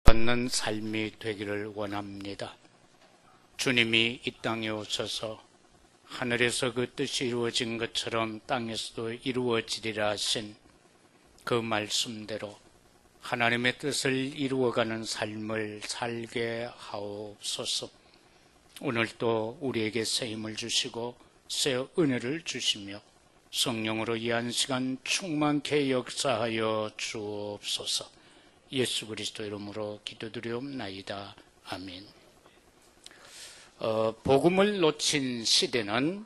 받는 삶이 되기를 원합니다. 주님이 이 땅에 오셔서 하늘에서 그 뜻이 이루어진 것처럼 땅에서도 이루어지리라 하신 그 말씀대로 하나님의 뜻을 이루어가는 삶을 살게 하옵소서. 오늘도 우리에게 새 힘을 주시고 새 은혜를 주시며 성령으로 이 한 시간 충만케 역사하여 주옵소서. 예수 그리스도 이름으로 기도드리옵나이다. 아멘. 복음을 놓친 시대는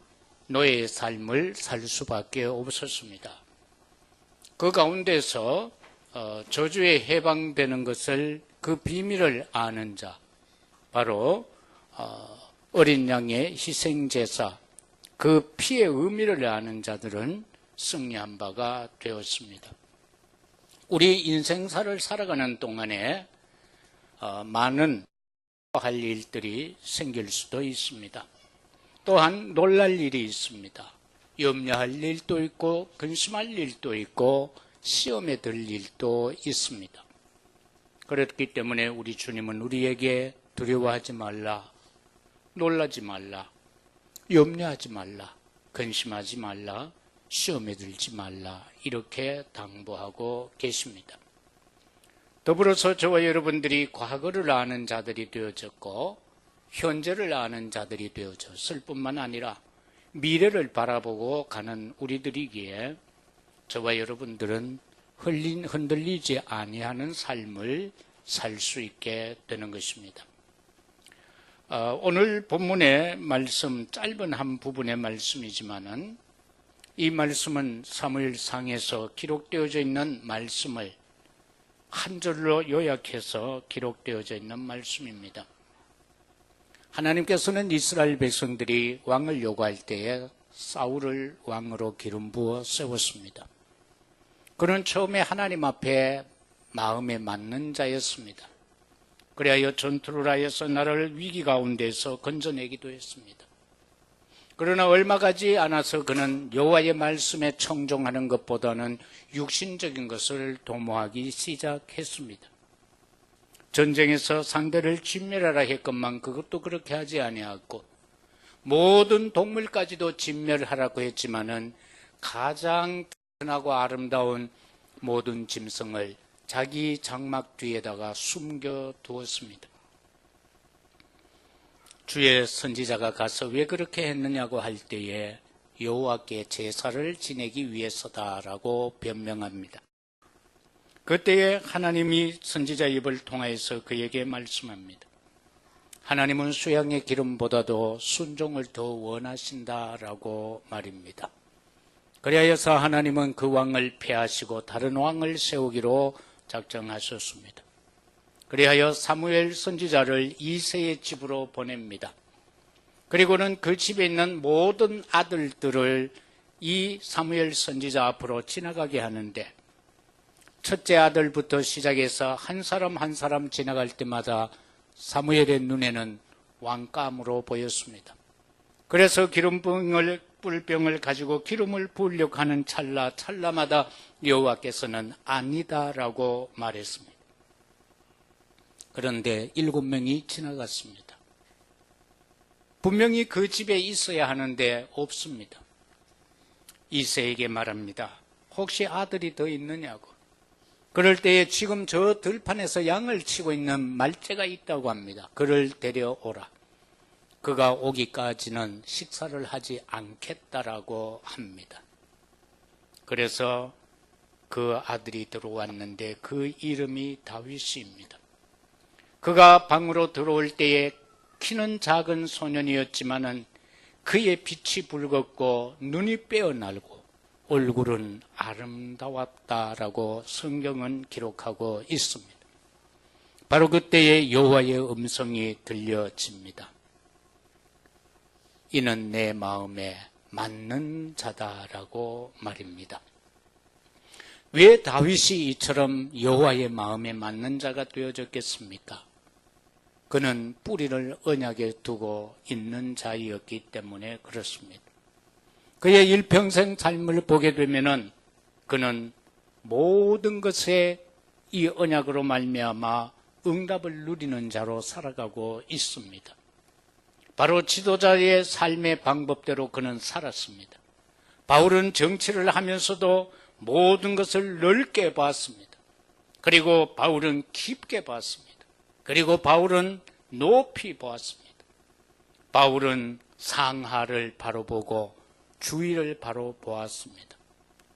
노예의 삶을 살 수밖에 없었습니다. 그 가운데서 저주에 해방되는 것을 그 비밀을 아는 자, 바로 어린 양의 희생제사, 그 피의 의미를 아는 자들은 승리한 바가 되었습니다. 우리 인생사를 살아가는 동안에 많은 할 일들이 생길 수도 있습니다. 또한 놀랄 일이 있습니다. 염려할 일도 있고 근심할 일도 있고 시험에 들 일도 있습니다. 그렇기 때문에 우리 주님은 우리에게 두려워하지 말라, 놀라지 말라, 염려하지 말라, 근심하지 말라, 시험에 들지 말라, 이렇게 당부하고 계십니다. 더불어서 저와 여러분들이 과거를 아는 자들이 되어졌고 현재를 아는 자들이 되어졌을 뿐만 아니라 미래를 바라보고 가는 우리들이기에 저와 여러분들은 흔들리지 아니하는 삶을 살 수 있게 되는 것입니다. 오늘 본문의 말씀, 짧은 한 부분의 말씀이지만은 이 말씀은 사무엘상에서 기록되어져 있는 말씀을 한 절로 요약해서 기록되어져 있는 말씀입니다. 하나님께서는 이스라엘 백성들이 왕을 요구할 때에 사울을 왕으로 기름 부어 세웠습니다. 그는 처음에 하나님 앞에 마음에 맞는 자였습니다. 그리하여 전투를 하여서 나라를 위기 가운데서 건져내기도 했습니다. 그러나 얼마 가지 않아서 그는 여호와의 말씀에 청종하는 것보다는 육신적인 것을 도모하기 시작했습니다. 전쟁에서 상대를 진멸하라 했건만 그것도 그렇게 하지 아니하고 모든 동물까지도 진멸하라고 했지만은 가장 단단하고 아름다운 모든 짐승을 자기 장막 뒤에다가 숨겨두었습니다. 주의 선지자가 가서 왜 그렇게 했느냐고 할 때에 여호와께 제사를 지내기 위해서다라고 변명합니다. 그때에 하나님이 선지자 입을 통해서 그에게 말씀합니다. 하나님은 수양의 기름보다도 순종을 더 원하신다라고 말입니다. 그리하여서 하나님은 그 왕을 폐하시고 다른 왕을 세우기로 작정하셨습니다. 그리하여 사무엘 선지자를 이새의 집으로 보냅니다. 그리고는 그 집에 있는 모든 아들들을 이 사무엘 선지자 앞으로 지나가게 하는데 첫째 아들부터 시작해서 한 사람 한 사람 지나갈 때마다 사무엘의 눈에는 왕감으로 보였습니다. 그래서 뿔병을 가지고 기름을 부으려고 하는 찰나마다 여호와께서는 아니다라고 말했습니다. 그런데 7명이 지나갔습니다. 분명히 그 집에 있어야 하는데 없습니다. 이새에게 말합니다. 혹시 아들이 더 있느냐고. 그럴 때에 지금 저 들판에서 양을 치고 있는 말째가 있다고 합니다. 그를 데려오라. 그가 오기까지는 식사를 하지 않겠다라고 합니다. 그래서 그 아들이 들어왔는데 그 이름이 다윗입니다. 그가 방으로 들어올 때에 키는 작은 소년이었지만은 그의 빛이 붉었고 눈이 빼어날고 얼굴은 아름다웠다라고 성경은 기록하고 있습니다. 바로 그때에 여호와의 음성이 들려집니다. 이는 내 마음에 맞는 자다라고 말입니다. 왜 다윗이 이처럼 여호와의 마음에 맞는 자가 되어졌겠습니까? 그는 뿌리를 언약에 두고 있는 자이었기 때문에 그렇습니다. 그의 일평생 삶을 보게 되면은 그는 모든 것에 이 언약으로 말미암아 응답을 누리는 자로 살아가고 있습니다. 바로 지도자의 삶의 방법대로 그는 살았습니다. 바울은 정치를 하면서도 모든 것을 넓게 봤습니다. 그리고 바울은 깊게 봤습니다. 그리고 바울은 높이 보았습니다. 바울은 상하를 바로 보고 주위를 바로 보았습니다.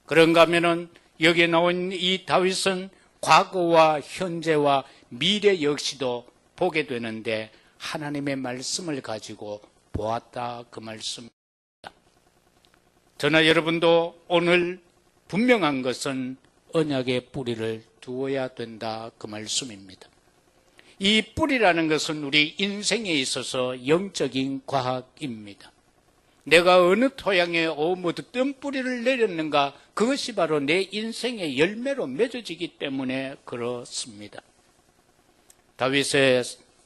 그런가 하면은 여기에 나온 이 다윗은 과거와 현재와 미래 역시도 보게 되는데 하나님의 말씀을 가지고 보았다 그 말씀입니다. 저나 여러분도 오늘 분명한 것은 언약의 뿌리를 두어야 된다 그 말씀입니다. 이 뿌리라는 것은 우리 인생에 있어서 영적인 과학입니다. 내가 어느 토양에 어떤 뿌리를 내렸는가 그것이 바로 내 인생의 열매로 맺어지기 때문에 그렇습니다. 다윗의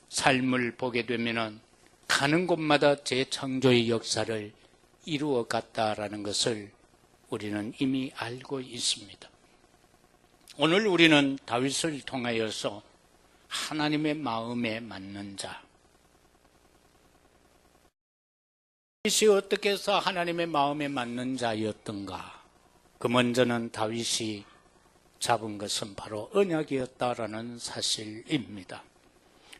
삶을 보게 되면 가는 곳마다 재창조의 역사를 이루어 갔다라는 것을 우리는 이미 알고 있습니다. 오늘 우리는 다윗을 통하여서 하나님의 마음에 맞는 자, 다윗이 어떻게 해서 하나님의 마음에 맞는 자였던가? 그 먼저는 다윗이 잡은 것은 바로 언약이었다라는 사실입니다.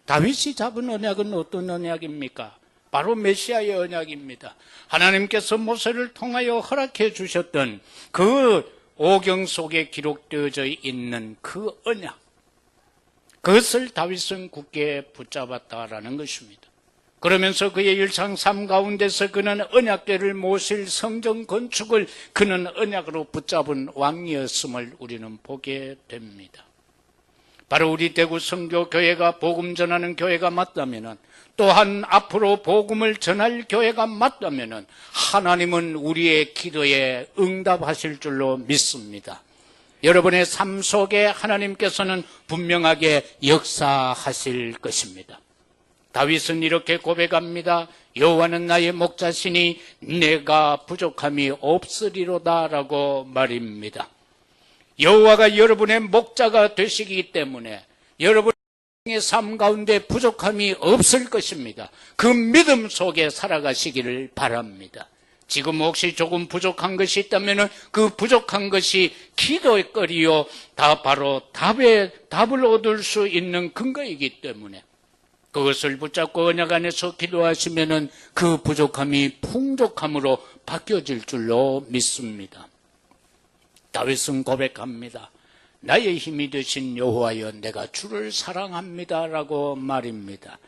다윗이 잡은 언약은 어떤 언약입니까? 바로 메시아의 언약입니다. 하나님께서 모세를 통하여 허락해 주셨던 그 오경 속에 기록되어져 있는 그 언약, 그것을 다윗은 굳게 붙잡았다라는 것입니다. 그러면서 그의 일상 삶 가운데서 그는 언약궤를 모실 성전 건축을 그는 언약으로 붙잡은 왕이었음을 우리는 보게 됩니다. 바로 우리 대구 성교교회가 복음 전하는 교회가 맞다면, 또한 앞으로 복음을 전할 교회가 맞다면 하나님은 우리의 기도에 응답하실 줄로 믿습니다. 여러분의 삶 속에 하나님께서는 분명하게 역사하실 것입니다. 다윗은 이렇게 고백합니다. 여호와는 나의 목자시니 내가 부족함이 없으리로다라고 말입니다. 여호와가 여러분의 목자가 되시기 때문에 여러분의 삶 가운데 부족함이 없을 것입니다. 그 믿음 속에 살아가시기를 바랍니다. 지금 혹시 조금 부족한 것이 있다면 그 부족한 것이 기도거리요 다 바로 답을 얻을 수 있는 근거이기 때문에 그것을 붙잡고 언약 안에서 기도하시면 그 부족함이 풍족함으로 바뀌어질 줄로 믿습니다. 다윗은 고백합니다. 나의 힘이 되신 여호와여 내가 주를 사랑합니다라고 말입니다.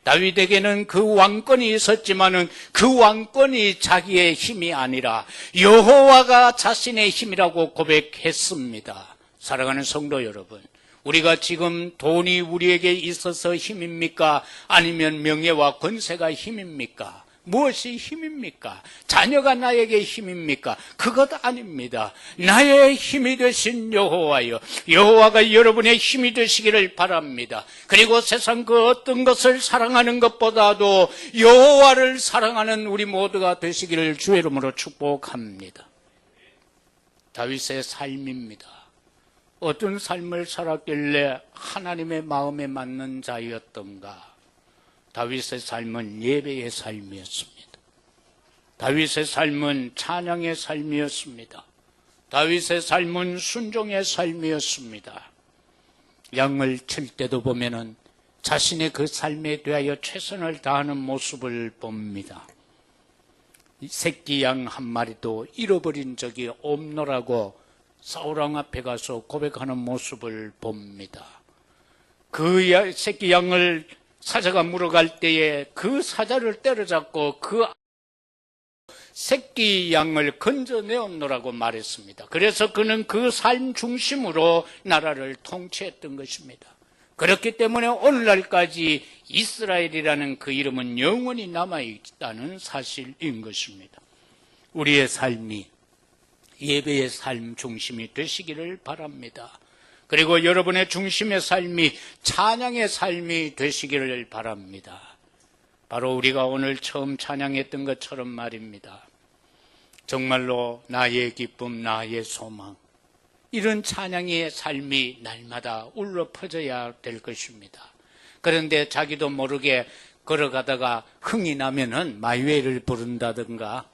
다윗에게는 그 왕권이 있었지만은 그 왕권이 자기의 힘이 아니라 여호와가 자신의 힘이라고 고백했습니다. 사랑하는 성도 여러분, 우리가 지금 돈이 우리에게 있어서 힘입니까? 아니면 명예와 권세가 힘입니까? 무엇이 힘입니까? 자녀가 나에게 힘입니까? 그것 아닙니다. 나의 힘이 되신 여호와여, 여호와가 여러분의 힘이 되시기를 바랍니다. 그리고 세상 그 어떤 것을 사랑하는 것보다도 여호와를 사랑하는 우리 모두가 되시기를 주의 이름으로 축복합니다. 다윗의 삶입니다. 어떤 삶을 살았길래 하나님의 마음에 맞는 자였던가? 다윗의 삶은 예배의 삶이었습니다. 다윗의 삶은 찬양의 삶이었습니다. 다윗의 삶은 순종의 삶이었습니다. 양을 칠 때도 보면은 자신의 그 삶에 대하여 최선을 다하는 모습을 봅니다. 새끼 양 한 마리도 잃어버린 적이 없노라고 사울왕 앞에 가서 고백하는 모습을 봅니다. 그 새끼 양을 사자가 물어갈 때에 그 사자를 때려잡고 그 새끼 양을 건져내었노라고 말했습니다. 그래서 그는 그 삶 중심으로 나라를 통치했던 것입니다. 그렇기 때문에 오늘날까지 이스라엘이라는 그 이름은 영원히 남아있다는 사실인 것입니다. 우리의 삶이 예배의 삶 중심이 되시기를 바랍니다. 그리고 여러분의 중심의 삶이 찬양의 삶이 되시기를 바랍니다. 바로 우리가 오늘 처음 찬양했던 것처럼 말입니다. 정말로 나의 기쁨, 나의 소망, 이런 찬양의 삶이 날마다 울려 퍼져야 될 것입니다. 그런데 자기도 모르게 걸어가다가 흥이 나면은 마이웨이를 부른다든가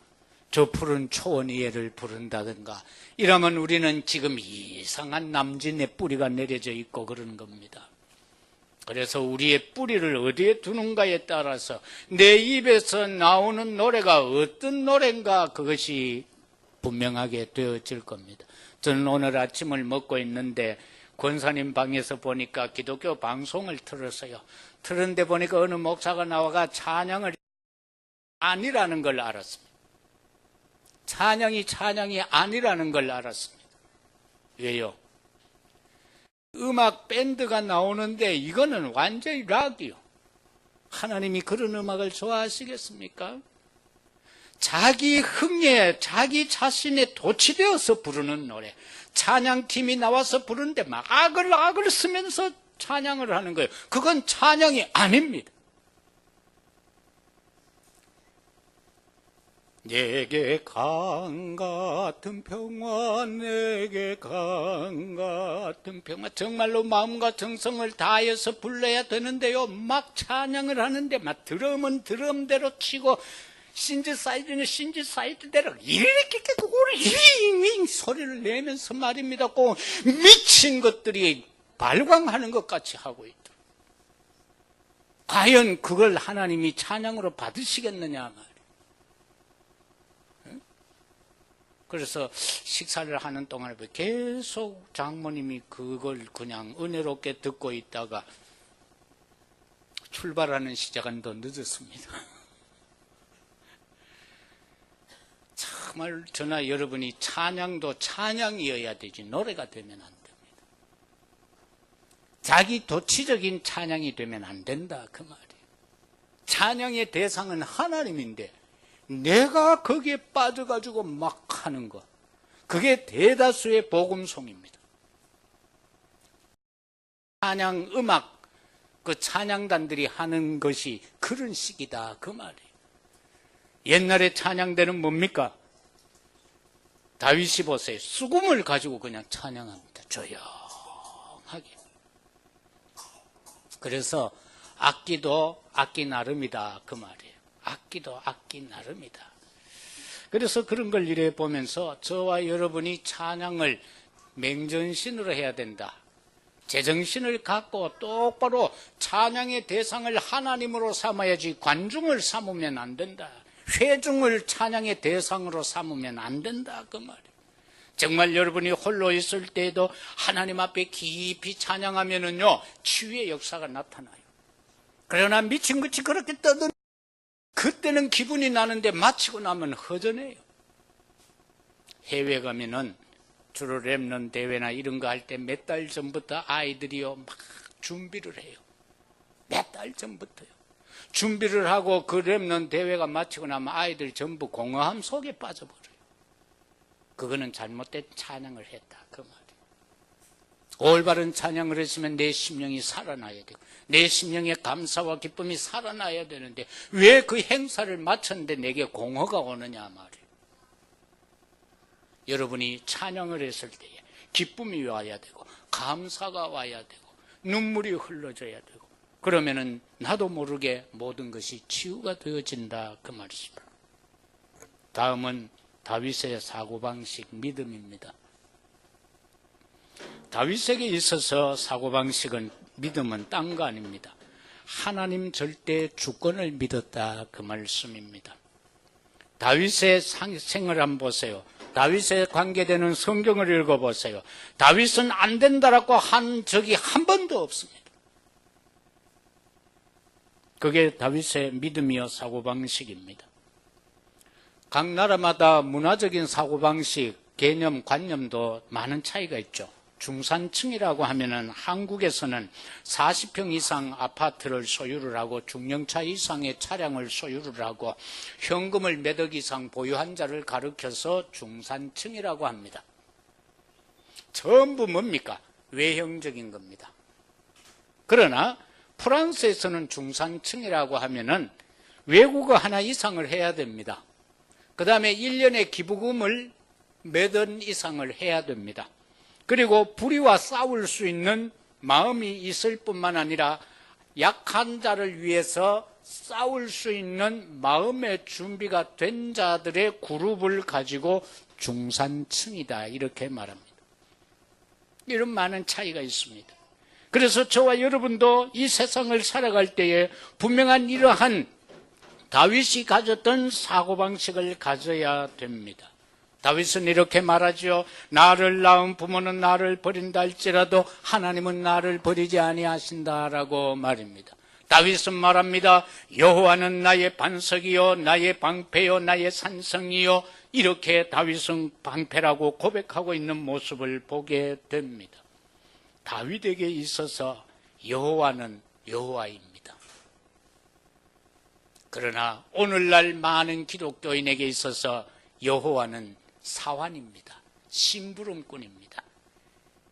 저 푸른 초원 위에를 부른다든가 이러면 우리는 지금 이상한 남진의 뿌리가 내려져 있고 그러는 겁니다. 그래서 우리의 뿌리를 어디에 두는가에 따라서 내 입에서 나오는 노래가 어떤 노래인가 그것이 분명하게 되어질 겁니다. 저는 오늘 아침을 먹고 있는데 권사님 방에서 보니까 기독교 방송을 틀었어요. 틀었는데 보니까 어느 목사가 나와가 찬양을 아니라는 걸 알았습니다. 찬양이 아니라는 걸 알았습니다. 왜요? 음악 밴드가 나오는데 이거는 완전히 락이요. 하나님이 그런 음악을 좋아하시겠습니까? 자기 흥에 자기 자신에 도취되어서 부르는 노래, 찬양팀이 나와서 부르는데 막 악을 쓰면서 찬양을 하는 거예요. 그건 찬양이 아닙니다. 내게 강 같은 평화, 내게 강 같은 평화. 정말로 마음과 정성을 다해서 불러야 되는데요, 막 찬양을 하는데 막 드럼은 드럼대로 치고 신지사이드는 신지사이드대로 이렇게 윙 소리를 내면서 말입니다. 꼭 미친 것들이 발광하는 것 같이 하고 있다. 과연 그걸 하나님이 찬양으로 받으시겠느냐 말이에요. 그래서 식사를 하는 동안에 계속 장모님이 그걸 그냥 은혜롭게 듣고 있다가 출발하는 시간은 더 늦었습니다. 정말 저나 여러분이 찬양도 찬양이어야 되지 노래가 되면 안 됩니다. 자기 도취적인 찬양이 되면 안 된다 그 말이에요. 찬양의 대상은 하나님인데 내가 거기에 빠져가지고 막 하는 것, 그게 대다수의 복음송입니다. 찬양 음악, 그 찬양단들이 하는 것이 그런 식이다 그 말이에요. 옛날에 찬양대는 뭡니까? 다윗이 보세요. 수금을 가지고 그냥 찬양합니다. 조용하게. 그래서 악기도 악기 나름이다 그 말이에요. 악기도 악기 나름이다. 그래서 그런 걸 이래 보면서 저와 여러분이 찬양을 맹전신으로 해야 된다. 제정신을 갖고 똑바로 찬양의 대상을 하나님으로 삼아야지 관중을 삼으면 안 된다. 회중을 찬양의 대상으로 삼으면 안 된다 그 말이에요. 정말 여러분이 홀로 있을 때에도 하나님 앞에 깊이 찬양하면은요 치유의 역사가 나타나요. 그러나 미친같이 그렇게 떠드는 그때는 기분이 나는데 마치고 나면 허전해요. 해외 가면은 주로 랩넌 대회나 이런 거 할 때 몇 달 전부터 아이들이요 막 준비를 해요. 몇 달 전부터요. 준비를 하고 그 랩넌 대회가 마치고 나면 아이들이 전부 공허함 속에 빠져버려요. 그거는 잘못된 찬양을 했다 그 말이에요. 올바른 찬양을 했으면 내 심령이 살아나야 되고 내 심령의 감사와 기쁨이 살아나야 되는데 왜 그 행사를 마쳤는데 내게 공허가 오느냐 말이에요. 여러분이 찬양을 했을 때에 기쁨이 와야 되고 감사가 와야 되고 눈물이 흘러져야 되고 그러면은 나도 모르게 모든 것이 치유가 되어진다 그 말이십니다. 다음은 다윗의 사고방식 믿음입니다. 다윗에게 있어서 사고방식은 믿음은 딴 거 아닙니다. 하나님 절대 주권을 믿었다 그 말씀입니다. 다윗의 생을 한번 보세요. 다윗에 관계되는 성경을 읽어보세요. 다윗은 안 된다라고 한 적이 한 번도 없습니다. 그게 다윗의 믿음이요 사고방식입니다. 각 나라마다 문화적인 사고방식, 개념, 관념도 많은 차이가 있죠. 중산층이라고 하면은 한국에서는 40평 이상 아파트를 소유를 하고 중형차 이상의 차량을 소유를 하고 현금을 몇 억 이상 보유한 자를 가리켜서 중산층이라고 합니다. 전부 뭡니까? 외형적인 겁니다. 그러나 프랑스에서는 중산층이라고 하면은 외국어 하나 이상을 해야 됩니다. 그 다음에 1년에 기부금을 몇 원 이상을 해야 됩니다. 그리고 불의와 싸울 수 있는 마음이 있을 뿐만 아니라 약한 자를 위해서 싸울 수 있는 마음의 준비가 된 자들의 그룹을 가지고 중산층이다, 이렇게 말합니다. 이런 많은 차이가 있습니다. 그래서 저와 여러분도 이 세상을 살아갈 때에 분명한 이러한 다윗이 가졌던 사고방식을 가져야 됩니다. 다윗은 이렇게 말하죠. 나를 낳은 부모는 나를 버린다 할지라도 하나님은 나를 버리지 아니하신다라고 말입니다. 다윗은 말합니다. 여호와는 나의 반석이요 나의 방패요 나의 산성이요, 이렇게 다윗은 방패라고 고백하고 있는 모습을 보게 됩니다. 다윗에게 있어서 여호와는 여호와입니다. 그러나 오늘날 많은 기독교인에게 있어서 여호와는 사환입니다. 심부름꾼입니다.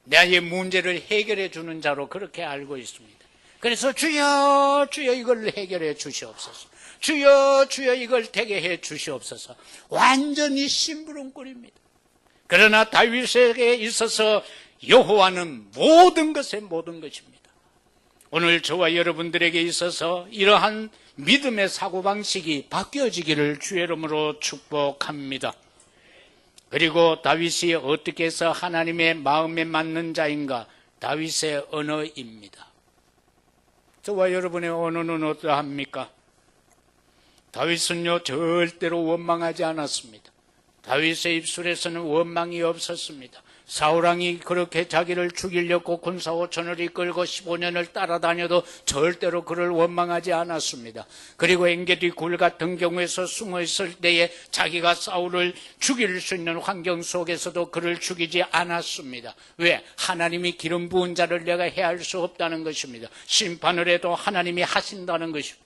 나의 문제를 해결해 주는 자로 그렇게 알고 있습니다. 그래서 주여 주여 이걸 해결해 주시옵소서, 주여 주여 이걸 되게 해 주시옵소서, 완전히 심부름꾼입니다. 그러나 다윗에게 있어서 여호와는 모든 것의 모든 것입니다. 오늘 저와 여러분들에게 있어서 이러한 믿음의 사고방식이 바뀌어지기를 주의 이름으로 축복합니다. 그리고 다윗이 어떻게 해서 하나님의 마음에 맞는 자인가? 다윗의 언어입니다. 저와 여러분의 언어는 어떠합니까? 다윗은요 절대로 원망하지 않았습니다. 다윗의 입술에서는 원망이 없었습니다. 사울왕이 그렇게 자기를 죽이려고 군사 5천을 이끌고 15년을 따라다녀도 절대로 그를 원망하지 않았습니다. 그리고 엔게디 굴 같은 경우에서 숨어 있을 때에 자기가 사울을 죽일 수 있는 환경 속에서도 그를 죽이지 않았습니다. 왜? 하나님이 기름 부은 자를 내가 해할 수 없다는 것입니다. 심판을 해도 하나님이 하신다는 것입니다.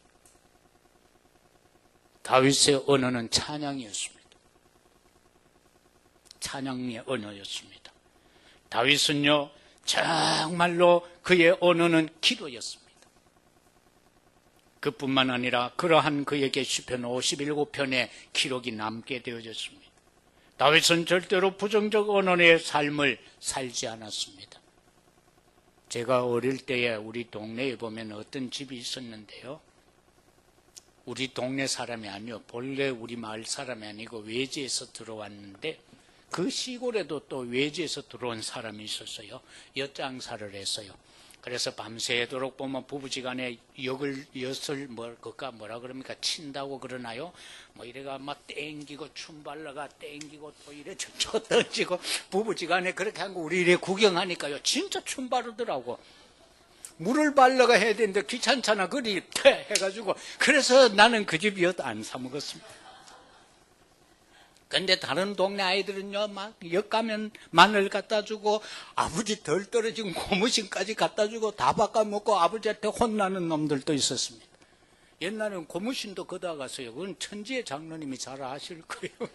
다윗의 언어는 찬양이었습니다. 찬양의 언어였습니다. 다윗은요 정말로 그의 언어는 기도였습니다. 그뿐만 아니라 그러한 그에게 시편 57편의 기록이 남게 되어졌습니다. 다윗은 절대로 부정적 언어의 삶을 살지 않았습니다. 제가 어릴 때에 우리 동네에 보면 어떤 집이 있었는데요, 우리 동네 사람이 아니요, 본래 우리 마을 사람이 아니고 외지에서 들어왔는데 그 시골에도 또 외지에서 들어온 사람이 있었어요. 엿장사를 했어요. 그래서 밤새도록 보면 부부지간에 엿을 뭐라 그럽니까? 친다고 그러나요? 뭐 이래가 막 땡기고 춤발라가 땡기고 또 이래 저 던지고 부부지간에 그렇게 한 거 우리 이래 구경하니까요 진짜 춤바르더라고. 물을 발라가 해야 되는데 귀찮잖아. 그리 해가지고 그래서 나는 그 집 엿 안 사 먹었습니다. 근데 다른 동네 아이들은요, 막, 역 가면 마늘 갖다 주고, 아버지 덜 떨어진 고무신까지 갖다 주고, 다 바꿔먹고 아버지한테 혼나는 놈들도 있었습니다. 옛날에는 고무신도 걷어 갔어요. 그건 천지의 장로님이 잘 아실 거예요.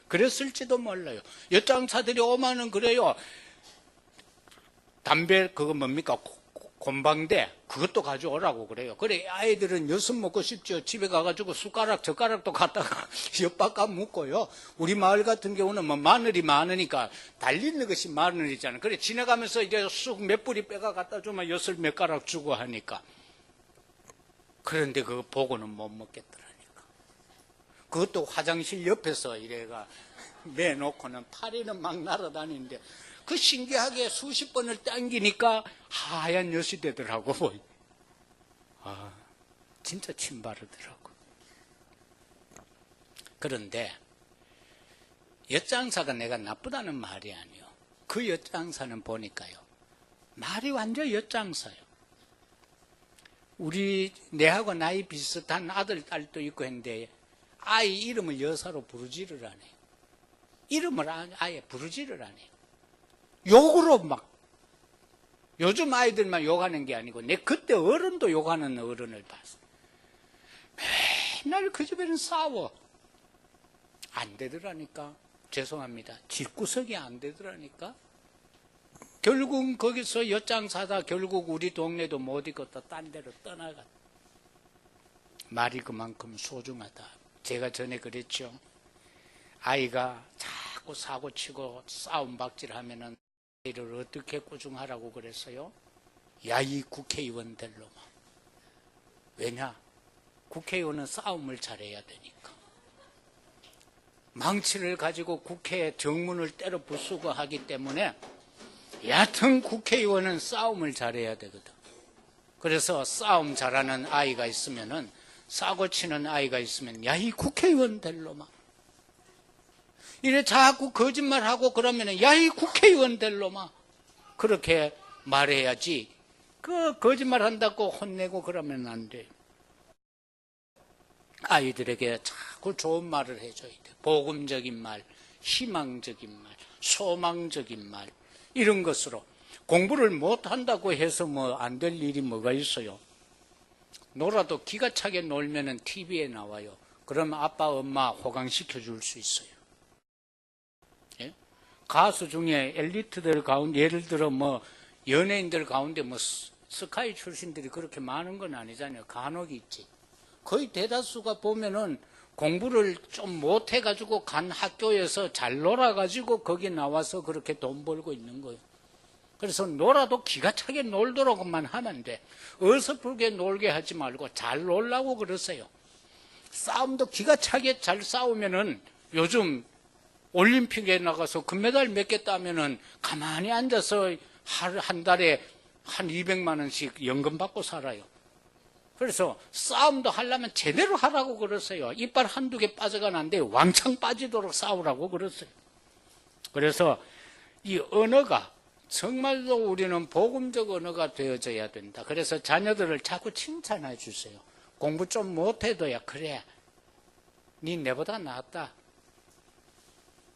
그랬을지도 몰라요. 엿장사들이 오면은 그래요. 담배, 그거 뭡니까? 곰방대, 그것도 가져오라고 그래요. 그래, 아이들은 엿은 먹고 싶죠. 집에 가가지고 젓가락도 갖다가 엿바꿔 먹고요. 우리 마을 같은 경우는 뭐 마늘이 많으니까 달리는 것이 마늘이잖아요. 그래, 지나가면서 이제 쑥 몇 뿌리 빼가 갖다 주면 엿을 몇 가락 주고 하니까. 그런데 그거 보고는 못 먹겠더라니까. 그것도 화장실 옆에서 이래가 매놓고는 파리는 막 날아다니는데, 그 신기하게 수십 번을 당기니까 하얀 엿이 되더라고. 아, 진짜 침바르더라고. 그런데 엿장사가 내가 나쁘다는 말이 아니요. 그 엿장사는 보니까요, 말이 완전 엿장사요. 내하고 나이 비슷한 아들, 딸도 있고 했는데 아이 이름을 여사로 부르지를 않아요. 이름을 아예 부르지를 않아요. 욕으로 막, 요즘 아이들만 욕하는 게 아니고 내 그때 어른도 욕하는 어른을 봤어. 맨날 그 집에는 싸워. 안 되더라니까. 죄송합니다. 집구석이 안 되더라니까. 결국 거기서 엿장사다 결국 우리 동네도 못 있겠다. 딴 데로 떠나갔다. 말이 그만큼 소중하다. 제가 전에 그랬죠. 아이가 자꾸 사고치고 싸움박질하면은 이를 어떻게 꾸중하라고 그랬어요? 야, 이 국회의원 될 놈아. 왜냐? 국회의원은 싸움을 잘해야 되니까. 망치를 가지고 국회의 정문을 때려 부수고 하기 때문에 얕은 국회의원은 싸움을 잘해야 되거든. 그래서 싸움 잘하는 아이가 있으면은, 싸고 치는 아이가 있으면, 야, 이 국회의원 될 놈아. 이래 자꾸 거짓말하고 그러면은, 야, 이 국회의원 될 놈아. 그렇게 말해야지. 그 거짓말 한다고 혼내고 그러면 안 돼. 아이들에게 자꾸 좋은 말을 해줘야 돼. 복음적인 말, 희망적인 말, 소망적인 말, 이런 것으로. 공부를 못한다고 해서 뭐 안 될 일이 뭐가 있어요? 놀아도 기가 차게 놀면은 TV에 나와요. 그러면 아빠, 엄마 호강시켜 줄 수 있어요. 예? 가수 중에 엘리트들 가운데, 예를 들어 뭐 연예인들 가운데 뭐 스카이 출신들이 그렇게 많은 건 아니잖아요. 간혹 있지. 거의 대다수가 보면은 공부를 좀 못해가지고 간 학교에서 잘 놀아가지고 거기 나와서 그렇게 돈 벌고 있는 거예요. 그래서 놀아도 기가 차게 놀도록만 하면 돼. 어설프게 놀게 하지 말고 잘 놀라고 그러세요. 싸움도 기가 차게 잘 싸우면은 요즘 올림픽에 나가서 금메달 몇 개 따면은 가만히 앉아서 한 달에 한 200만 원씩 연금 받고 살아요. 그래서 싸움도 하려면 제대로 하라고 그러세요. 이빨 한두 개 빠져가 난데 왕창 빠지도록 싸우라고 그러세요. 그래서 이 언어가 정말로 우리는 복음적 언어가 되어져야 된다. 그래서 자녀들을 자꾸 칭찬해 주세요. 공부 좀 못해도야, 그래, 니 내보다 낫다.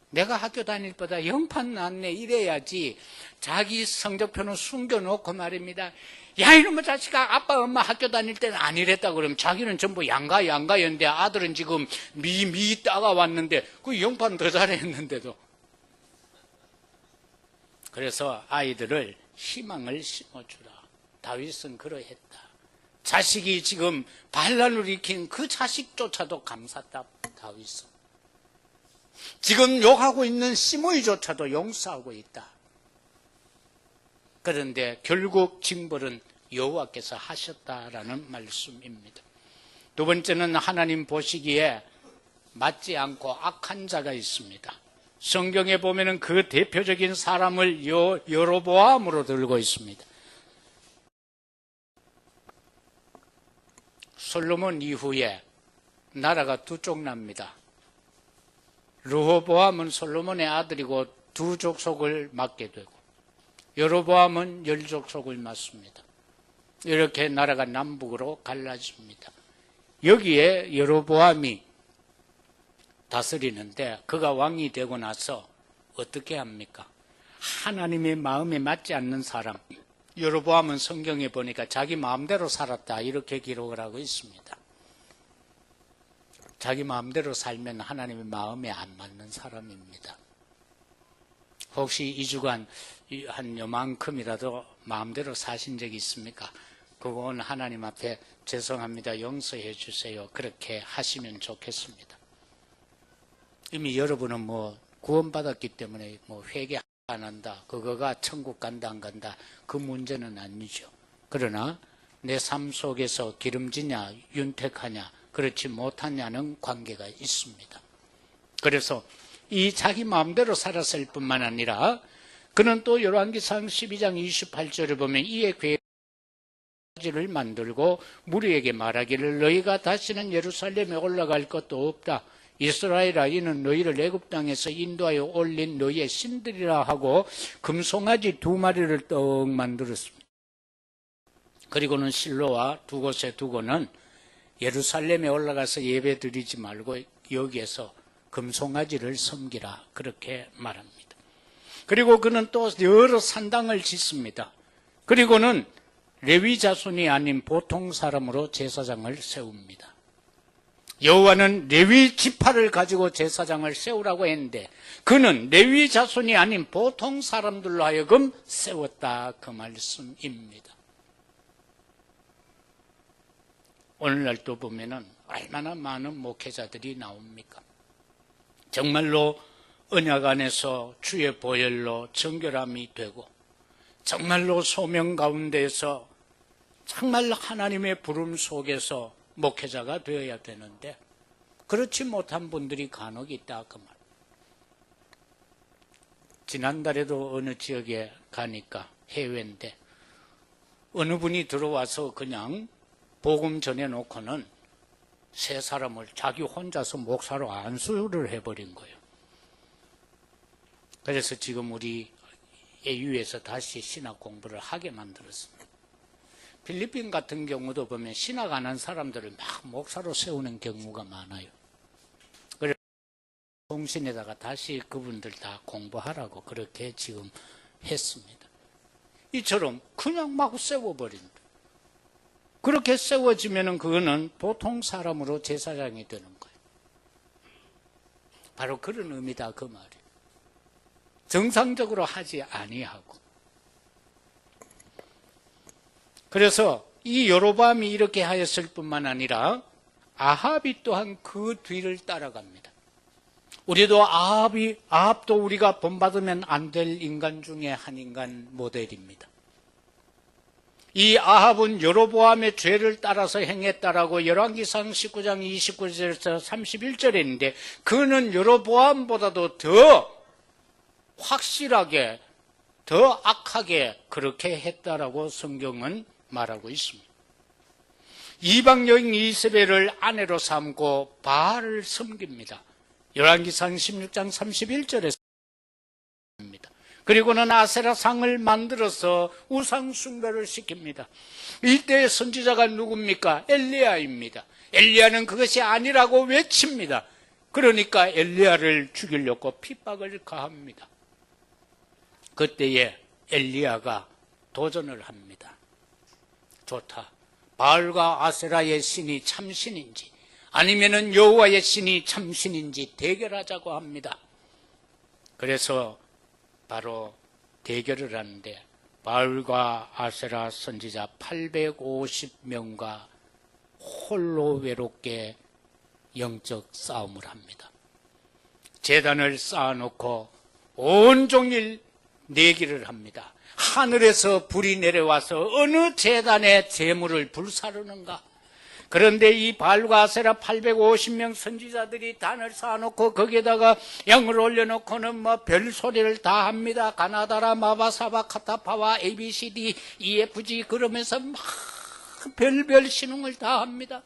내가 학교 다닐 때보다 영판 낫네, 이래야지. 자기 성적표는 숨겨놓고 말입니다. 야, 이놈의 자식아, 아빠 엄마 학교 다닐 때는 안 이랬다 그러면 자기는 전부 양가였는데 아들은 지금 미 따가왔는데 그 영판 더 잘했는데도. 그래서 아이들을 희망을 심어주라. 다윗은 그러했다. 자식이 지금 반란을 일으킨 그 자식조차도 감쌌다, 다윗은. 지금 욕하고 있는 시므이조차도 용서하고 있다. 그런데 결국 징벌은 여호와께서 하셨다라는 말씀입니다. 두 번째는 하나님 보시기에 맞지 않고 악한 자가 있습니다. 성경에 보면은 그 대표적인 사람을 여로보암으로 들고 있습니다. 솔로몬 이후에 나라가 두 쪽 납니다. 르호보암은 솔로몬의 아들이고 두 족속을 맡게 되고, 여로보암은 열 족속을 맡습니다. 이렇게 나라가 남북으로 갈라집니다. 여기에 여로보암이 다스리는데, 그가 왕이 되고 나서 어떻게 합니까? 하나님의 마음에 맞지 않는 사람, 여로보암은 성경에 보니까 자기 마음대로 살았다, 이렇게 기록을 하고 있습니다. 자기 마음대로 살면 하나님의 마음에 안 맞는 사람입니다. 혹시 이 주간 한 요만큼이라도 마음대로 사신 적이 있습니까? 그건 하나님 앞에 죄송합니다, 용서해 주세요, 그렇게 하시면 좋겠습니다. 이미 여러분은 뭐 구원받았기 때문에 뭐 회개 안 한다, 그거가 천국 간다 안 간다, 그 문제는 아니죠. 그러나 내 삶 속에서 기름지냐 윤택하냐 그렇지 못하냐는 관계가 있습니다. 그래서 이 자기 마음대로 살았을 뿐만 아니라 그는 또 열왕기상 12장 28절을 보면 이에 궤를 만들고 무리에게 말하기를 너희가 다시는 예루살렘에 올라갈 것도 없다. 이스라엘아, 이는 너희를 애굽 땅에서 인도하여 올린 너희의 신들이라 하고 금송아지 2마리를 떡 만들었습니다. 그리고는 실로와 두 곳에 두고는 예루살렘에 올라가서 예배 드리지 말고 여기에서 금송아지를 섬기라, 그렇게 말합니다. 그리고 그는 또 여러 산당을 짓습니다. 그리고는 레위 자손이 아닌 보통 사람으로 제사장을 세웁니다. 여호와는 레위 지파를 가지고 제사장을 세우라고 했는데 그는 레위 자손이 아닌 보통 사람들로 하여금 세웠다, 그 말씀입니다. 오늘날 또 보면은 얼마나 많은 목회자들이 나옵니까? 정말로 언약 안에서 주의 보혈로 정결함이 되고 정말로 소명 가운데서 정말 하나님의 부름 속에서 목회자가 되어야 되는데 그렇지 못한 분들이 간혹 있다 그 말. 지난달에도 어느 지역에 가니까 해외인데 어느 분이 들어와서 그냥 복음 전해놓고는 세 사람을 자기 혼자서 목사로 안수를 해버린 거예요. 그래서 지금 우리 AU에서 다시 신학 공부를 하게 만들었습니다. 필리핀 같은 경우도 보면 신학 안 한 사람들을 막 목사로 세우는 경우가 많아요. 그래서 통신에다가 다시 그분들 다 공부하라고 그렇게 지금 했습니다. 이처럼 그냥 막 세워버린다. 그렇게 세워지면은 그거는 보통 사람으로 제사장이 되는 거예요. 바로 그런 의미다 그 말이에요. 정상적으로 하지 아니하고. 그래서 이 여로보암이 이렇게 하였을 뿐만 아니라 아합이 또한 그 뒤를 따라갑니다. 우리도 아합도 우리가 본받으면 안 될 인간 중에 한 인간 모델입니다. 이 아합은 여로보암의 죄를 따라서 행했다라고 열왕기상 19장 29절에서 31절에 있는데 그는 여로보암보다도 더 확실하게 더 악하게 그렇게 했다라고 성경은 말하고 있습니다. 이방 여인 이세벨을 아내로 삼고 바알을 섬깁니다. 열왕기상 16장 31절에 입니다. 그리고는 아세라 상을 만들어서 우상 숭배를 시킵니다. 이때 선지자가 누굽니까? 엘리야입니다. 엘리야는 그것이 아니라고 외칩니다. 그러니까 엘리야를 죽이려고 핍박을 가합니다. 그때에 엘리야가 도전을 합니다. 좋다. 바알과 아세라의 신이 참신인지 아니면은 여호와의 신이 참신인지 대결하자고 합니다. 그래서 바로 대결을 하는데 바알과 아세라 선지자 850명과 홀로 외롭게 영적 싸움을 합니다. 제단을 쌓아놓고 온종일 내기를 합니다. 하늘에서 불이 내려와서 어느 제단에 제물을 불사르는가. 그런데 이 바알과 아세라 850명 선지자들이 단을 쌓아놓고 거기에다가 양을 올려놓고는 뭐 별소리를 다 합니다. 가나다라, 마바사바, 카타파와 ABCD, EFG 그러면서 막 별별 신흥을 다 합니다.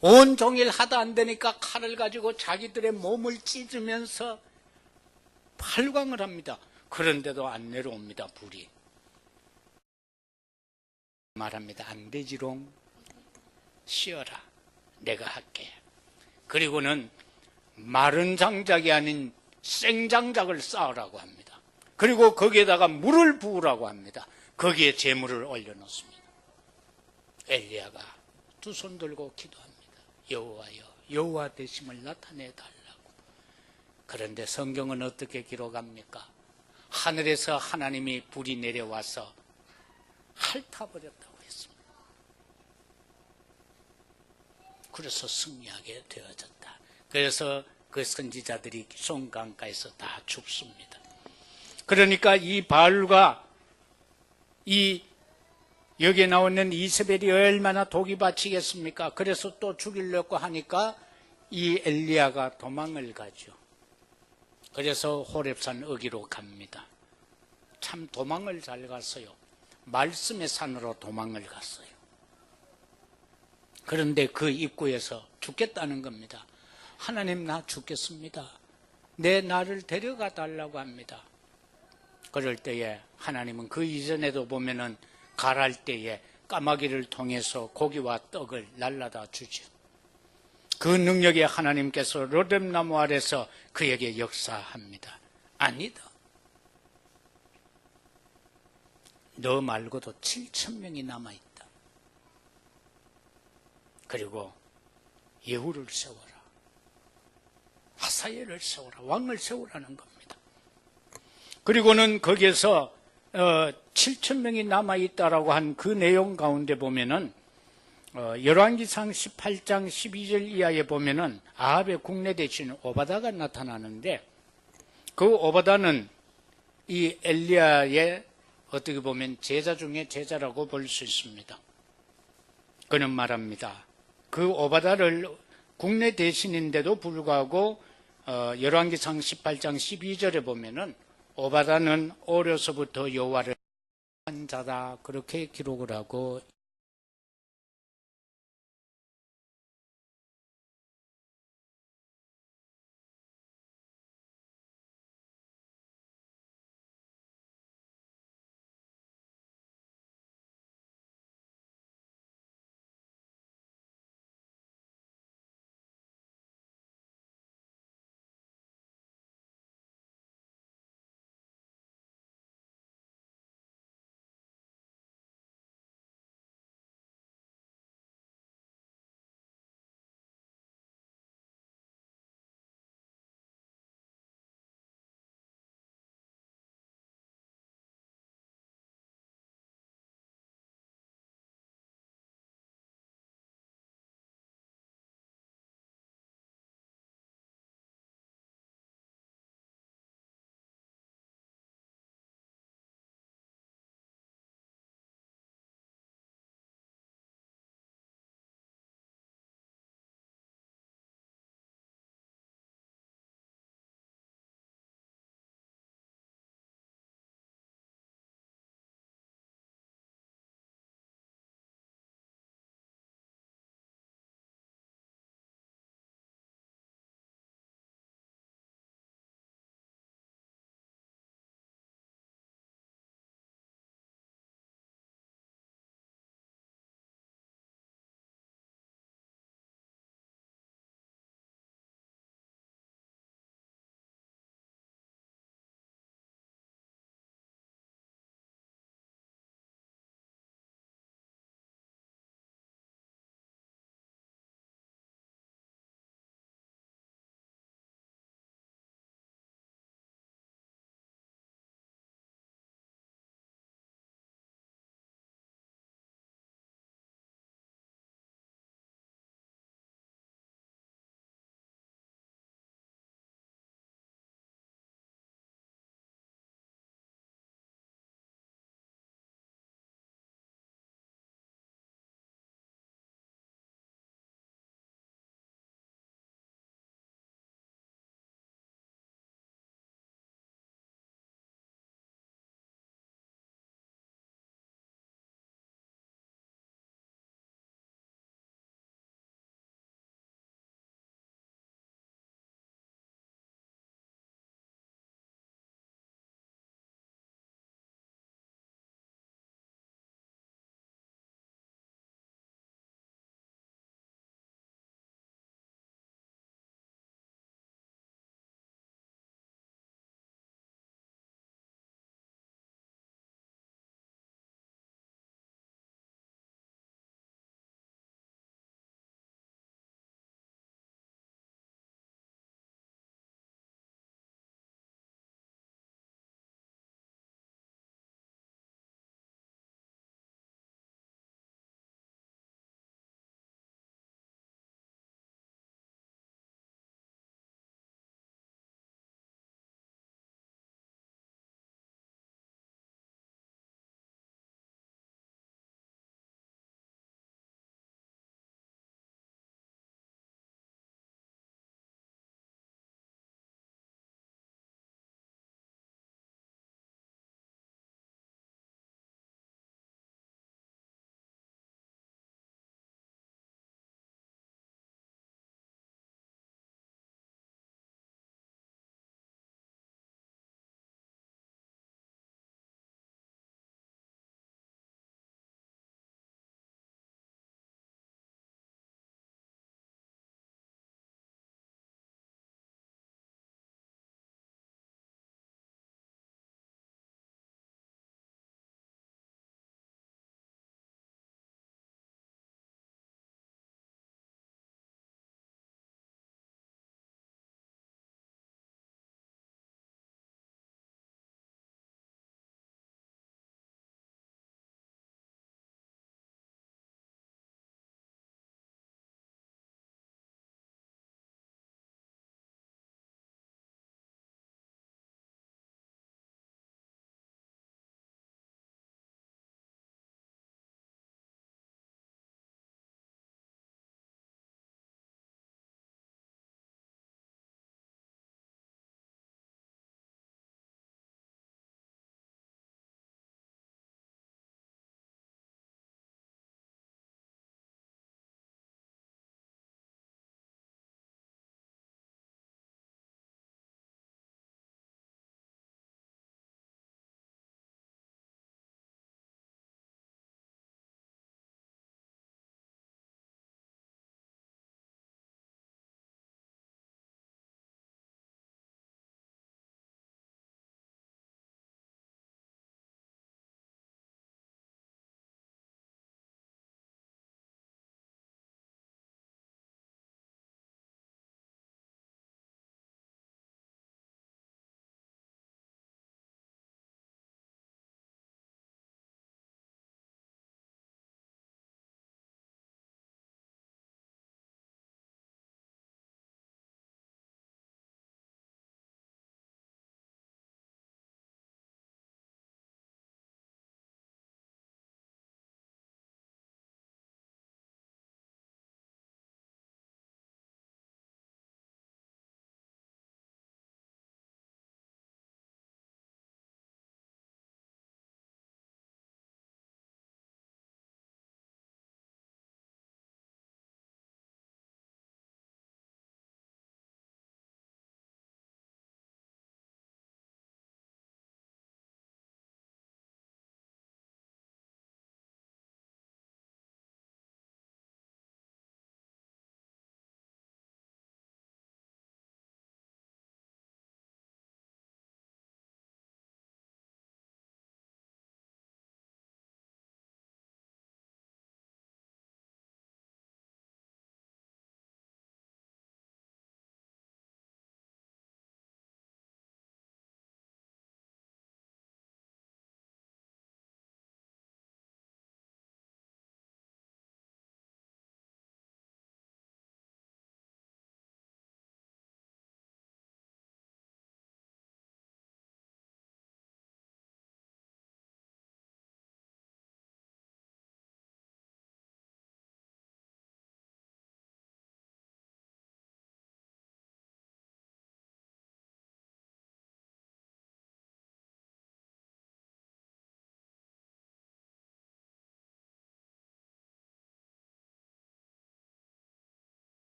온종일 하다 안 되니까 칼을 가지고 자기들의 몸을 찢으면서 팔광을 합니다. 그런데도 안 내려옵니다. 불이. 말합니다. 안 되지롱. 쉬어라. 내가 할게. 그리고는 마른 장작이 아닌 생장작을 쌓으라고 합니다. 그리고 거기에다가 물을 부으라고 합니다. 거기에 제물을 올려놓습니다. 엘리야가 두 손 들고 기도합니다. 여호와여, 여호와 되심을 나타내달라고. 그런데 성경은 어떻게 기록합니까? 하늘에서 하나님이 불이 내려와서 핥아버렸다고 했습니다. 그래서 승리하게 되어졌다. 그래서 그 선지자들이 송강가에서 다 죽습니다. 그러니까 이 바알과 이 여기에 나오는 이세벨이 얼마나 독이 바치겠습니까? 그래서 또 죽이려고 하니까 이 엘리야가 도망을 가죠. 그래서 호렙산 어기로 갑니다. 참 도망을 잘 갔어요. 말씀의 산으로 도망을 갔어요. 그런데 그 입구에서 죽겠다는 겁니다. 하나님 나 죽겠습니다. 내 나를 데려가 달라고 합니다. 그럴 때에 하나님은 그 이전에도 보면은 가랄 때에 까마귀를 통해서 고기와 떡을 날라다 주죠. 그 능력에 하나님께서 로뎀나무 아래서 그에게 역사합니다. 아니다. 너 말고도 7,000명이 남아있다. 그리고 예후를 세워라. 하사엘을 세워라. 왕을 세우라는 겁니다. 그리고는 거기에서 7,000명이 남아있다라고 한 그 내용 가운데 보면은 열왕기상 18장 12절 이하에 보면은 아합의 국내 대신 오바다가 나타나는데, 그 오바다는 이 엘리야의 어떻게 보면 제자 중에 제자라고 볼 수 있습니다. 그는 말합니다. 그 오바다를 국내 대신인데도 불구하고 열왕기상 18장 12절에 보면은 오바다는 어려서부터 여호와를 한 자다, 그렇게 기록을 하고